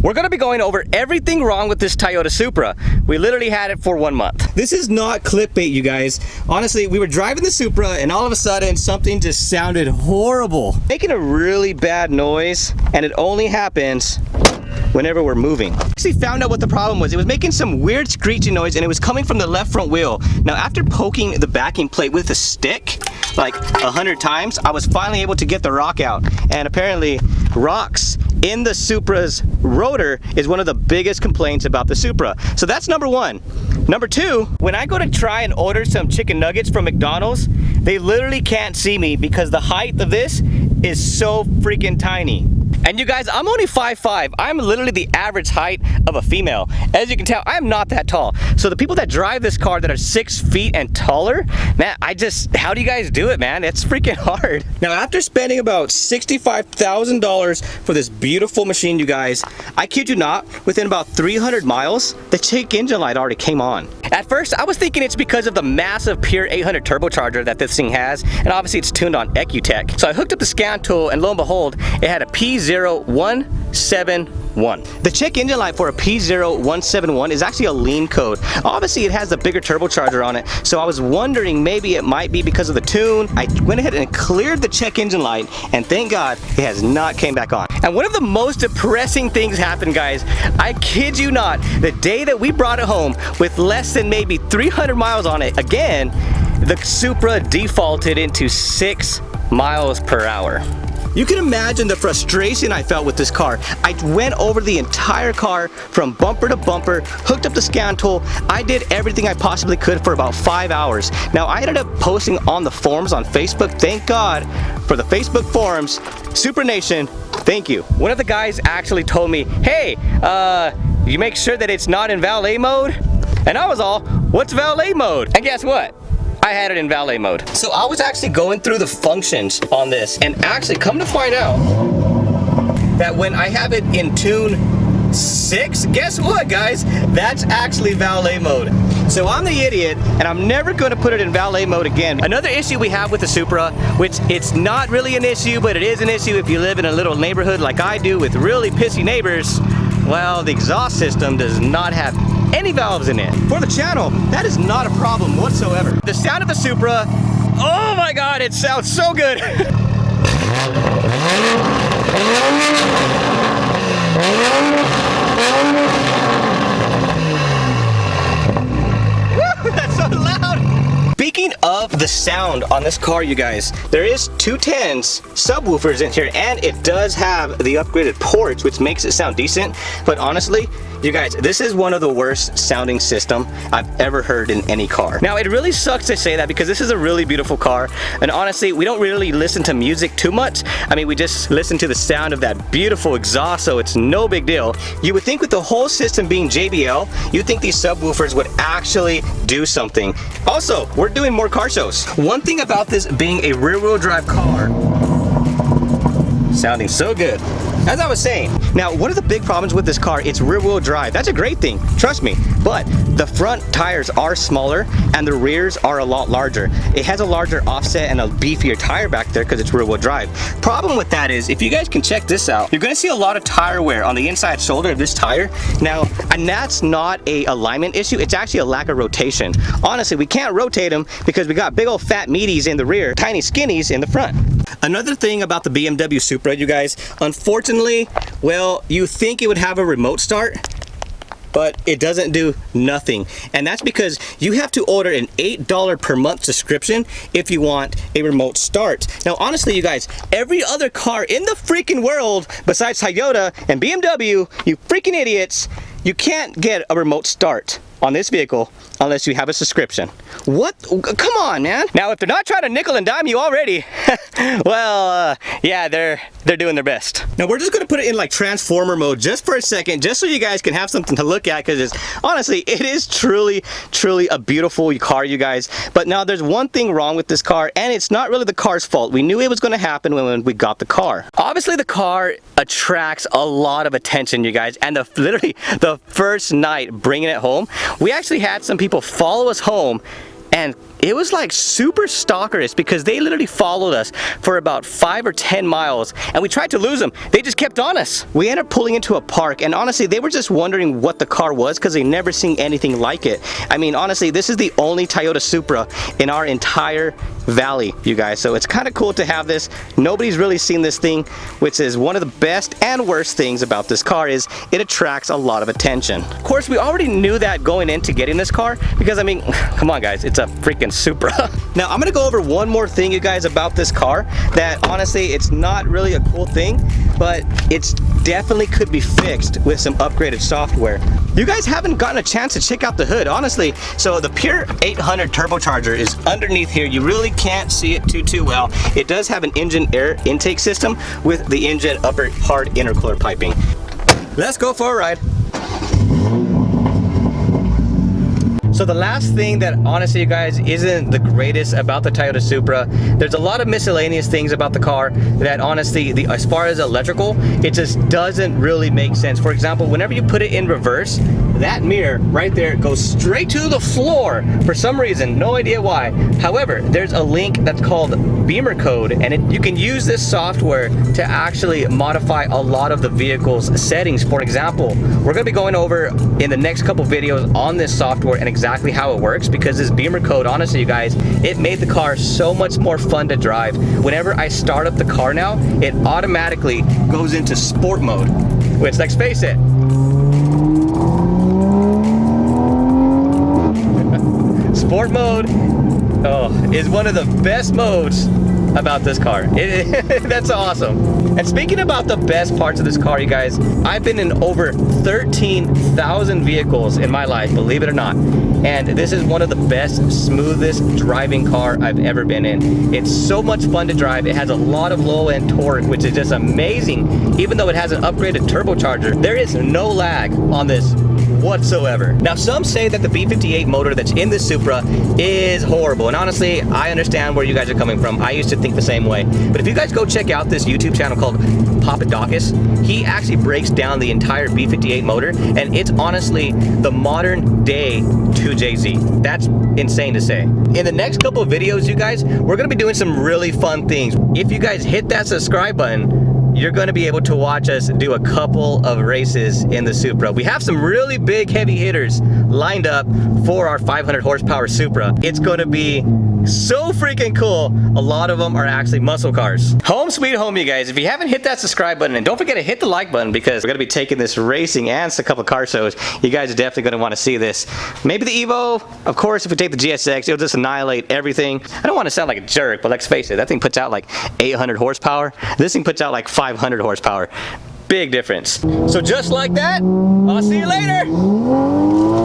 we're gonna be going over everything wrong with this Toyota Supra. We literally had it for 1 month. This is not clickbait, you guys. Honestly, we were driving the Supra and all of a sudden something just sounded horrible. Making a really bad noise, and it only happens whenever we're moving. Actually found out what the problem was. It was making some weird screeching noise and it was coming from the left front wheel. Now after poking the backing plate with a stick like 100 times, I was finally able to get the rock out. And apparently rocks in the Supra's rotor is one of the biggest complaints about the Supra. So that's number one. Number two, when I go to try and order some chicken nuggets from McDonald's, they literally can't see me because the height of this is so freaking tiny. And you guys, I'm only 5'5". I'm literally the average height of a female. As you can tell, I'm not that tall. So the people that drive this car that are 6 feet and taller, man, how do you guys do it, man? It's freaking hard. Now, after spending about $65,000 for this beautiful machine, you guys, I kid you not, within about 300 miles, the check engine light already came on. At first, I was thinking it's because of the massive pure 800 turbocharger that this thing has, and obviously it's tuned on EcuTech. So I hooked up the scan tool, and lo and behold, it had a P0171. The check engine light for a P0171 is actually a lean code. Obviously, it has the bigger turbocharger on it, so I was wondering maybe it might be because of the tune. I went ahead and cleared the check engine light, and thank God it has not came back on. And one of the most depressing things happened, guys. I kid you not, the day that we brought it home with less than maybe 300 miles on it, again, the Supra defaulted into 6 miles per hour. You can imagine the frustration I felt with this car. I went over the entire car from bumper to bumper, hooked up the scan tool. I did everything I possibly could for about 5 hours. Now, I ended up posting on the forums on Facebook. Thank God for the Facebook forums. Supra Nation, thank you. One of the guys actually told me, hey, you make sure that it's not in valet mode? And I was all, what's valet mode? And guess what? I had it in valet mode. So I was actually going through the functions on this, and actually come to find out that when I have it in tune 6, guess what, guys? That's actually valet mode. So I'm the idiot, and I'm never gonna put it in valet mode again. Another issue we have with the Supra, which it's not really an issue, but it is an issue if you live in a little neighborhood like I do with really pissy neighbors, well, the exhaust system does not have any valves in it. For the channel, that is not a problem whatsoever. The sound of the Supra, oh my God, it sounds so good. Woo, that's so loud. Speaking of the sound on this car, you guys, there is 210s subwoofers in here, and it does have the upgraded ports, which makes it sound decent. But honestly, you guys, this is one of the worst sounding system I've ever heard in any car. Now, it really sucks to say that because this is a really beautiful car, and honestly, we don't really listen to music too much. I mean, we just listen to the sound of that beautiful exhaust, so it's no big deal. You would think with the whole system being JBL, you'd think these subwoofers would actually do something. Also, we're doing more car shows. One thing about this being a rear-wheel drive car, sounding so good. As I was saying, now one of the big problems with this car, it's rear-wheel drive. That's a great thing, trust me. But the front tires are smaller and the rears are a lot larger. It has a larger offset and a beefier tire back there because it's rear-wheel drive. Problem with that is, if you guys can check this out, you're gonna see a lot of tire wear on the inside shoulder of this tire. Now, and that's not a alignment issue, it's actually a lack of rotation. Honestly, we can't rotate them because we got big old fat meaties in the rear, tiny skinnies in the front. Another thing about the BMW Supra, you guys, unfortunately, well, you think it would have a remote start, but it doesn't do nothing. And that's because you have to order an $8 per month subscription if you want a remote start. Now, honestly, you guys, every other car in the freaking world besides Toyota and BMW, you freaking idiots, you can't get a remote start on this vehicle unless you have a subscription. What? Come on, man. Now, if they're not trying to nickel and dime you already, well, yeah, they're doing their best. Now, we're just gonna put it in like transformer mode just for a second, just so you guys can have something to look at, because honestly, it is truly a beautiful car, you guys. But now there's one thing wrong with this car, and it's not really the car's fault. We knew it was gonna happen when we got the car. Obviously, the car attracts a lot of attention, you guys, and literally the first night bringing it home, we actually had some people follow us home and it was like super stalkerish because they literally followed us for about 5 or 10 miles, and we tried to lose them. They just kept on us. We ended up pulling into a park, and honestly, they were just wondering what the car was because they never seen anything like it. I mean, honestly, this is the only Toyota Supra in our entire valley, you guys, so it's kind of cool to have this. Nobody's really seen this thing, which is one of the best and worst things about this car is it attracts a lot of attention. Of course, we already knew that going into getting this car because, I mean, come on guys, it's a freaking Supra. Now, I'm gonna go over one more thing, you guys, about this car that honestly, it's not really a cool thing, but it's definitely could be fixed with some upgraded software. You guys haven't gotten a chance to check out the hood, honestly. So the pure 800 turbocharger is underneath here. You really can't see it too well. It does have an engine air intake system with the engine upper hard intercooler piping. Let's go for a ride. So the last thing that honestly, you guys, isn't the greatest about the Toyota Supra, there's a lot of miscellaneous things about the car that honestly, as far as electrical, it just doesn't really make sense. For example, whenever you put it in reverse, that mirror right there goes straight to the floor for some reason, no idea why. However, there's a link that's called Beamer Code, and you can use this software to actually modify a lot of the vehicle's settings. For example, we're going to be going over in the next couple videos on this software and exactly how it works, because this Beamer Code, honestly, you guys, it made the car so much more fun to drive. Whenever I start up the car now, it automatically goes into sport mode, which, let's face it, sport mode is one of the best modes about this car. That's awesome. And speaking about the best parts of this car, you guys, I've been in over 13,000 vehicles in my life, believe it or not. And this is one of the best, smoothest driving car I've ever been in. It's so much fun to drive. It has a lot of low-end torque, which is just amazing. Even though it has an upgraded turbocharger, there is no lag on this whatsoever. Now, some say that the V58 motor that's in this Supra is horrible, and honestly, I understand where you guys are coming from. I used to think the same way. But if you guys go check out this YouTube channel called Papadakis, he actually breaks down the entire V58 motor, and it's honestly the modern day 2JZ. That's insane to say. In the next couple of videos, you guys, we're gonna be doing some really fun things. If you guys hit that subscribe button, you're going to be able to watch us do a couple of races in the Supra. We have some really big heavy hitters lined up for our 500 horsepower Supra. It's going to be so freaking cool. A lot of them are actually muscle cars. Home sweet home, you guys. If you haven't hit that subscribe button, and don't forget to hit the like button, because we're going to be taking this racing and a couple car shows. You guys are definitely going to want to see this. Maybe the Evo. Of course, if we take the GSX, it'll just annihilate everything. I don't want to sound like a jerk, but let's face it, that thing puts out like 800 horsepower. This thing puts out like 500 horsepower. Big difference. So just like that, I'll see you later.